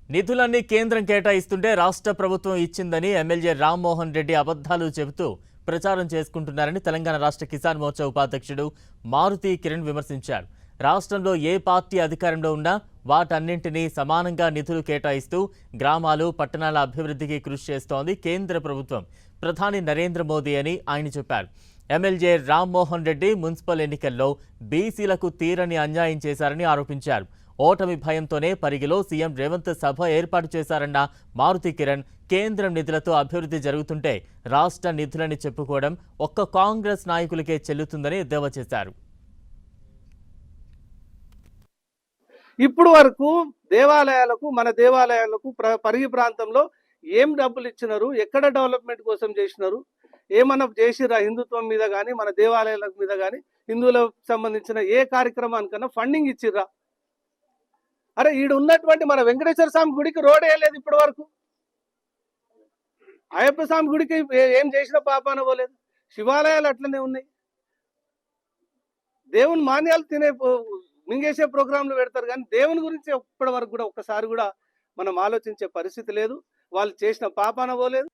నిధులన్నీ కేంద్రం కేటాయిస్తుంటే రాష్ట్ర ప్రభుత్వం ఇచ్చిందని ఎమ్మెల్యే రామ్మోహన్ రెడ్డి అబద్ధాలు చెబుతూ ప్రచారం చేసుకుంటున్నారని తెలంగాణ రాష్ట్ర కిసాన్ మోర్చా ఉపాధ్యక్షుడు మారుతి కిరణ్ విమర్శించారు. రాష్ట్రంలో ఏ పార్టీ అధికారంలో ఉన్నా వాటన్నింటినీ సమానంగా నిధులు కేటాయిస్తూ గ్రామాలు, పట్టణాల అభివృద్ధికి కృషి చేస్తోంది కేంద్ర ప్రభుత్వం, ప్రధాని నరేంద్ర మోదీ అని ఆయన చెప్పారు. ఎమ్మెల్యే రామ్మోహన్ రెడ్డి మున్సిపల్ ఎన్నికల్లో బీసీలకు తీరని అన్యాయం చేశారని ఆరోపించారు. ఓటమి భయంతోనే పరిగిలో సీఎం రేవంత్ సభ ఏర్పాటు చేశారన్న మారుతి కిరణ్, కేంద్రం నిధులతో అభివృద్ధి జరుగుతుంటే రాష్ట్ర నిధులని చెప్పుకోవడం ఒక్క కాంగ్రెస్ నాయకులకే చెల్లుతుందని ఎద్దేవా చేశారు. ఇప్పుడు వరకు మన దేవాలయాలకు పరిగి ప్రాంతంలో ఏం డబ్బులు ఇచ్చినారు, ఎక్కడ డెవలప్మెంట్ కోసం చేసినారు, ఏమన్నా చేసిరా హిందుత్వం మీద కానీ మన దేవాలయాల మీద కానీ హిందువులకు సంబంధించిన ఏ కార్యక్రమానికన్నా ఫండింగ్ ఇచ్చిర్రా? అరే ఈడు ఉన్నటువంటి మన వెంకటేశ్వర స్వామి గుడికి రోడ్ వేయలేదు ఇప్పటి వరకు. అయ్యప్ప స్వామి గుడికి ఏం చేసిన పాపాన పోలేదు. శివాలయాలు అట్లనే ఉన్నాయి. దేవుని మాన్యాలు మింగేసే ప్రోగ్రాంలు పెడతారు కానీ దేవుని గురించి ఇప్పటి వరకు కూడా ఒక్కసారి కూడా మనం ఆలోచించే పరిస్థితి లేదు. వాళ్ళు చేసిన పాపాన పోలేదు.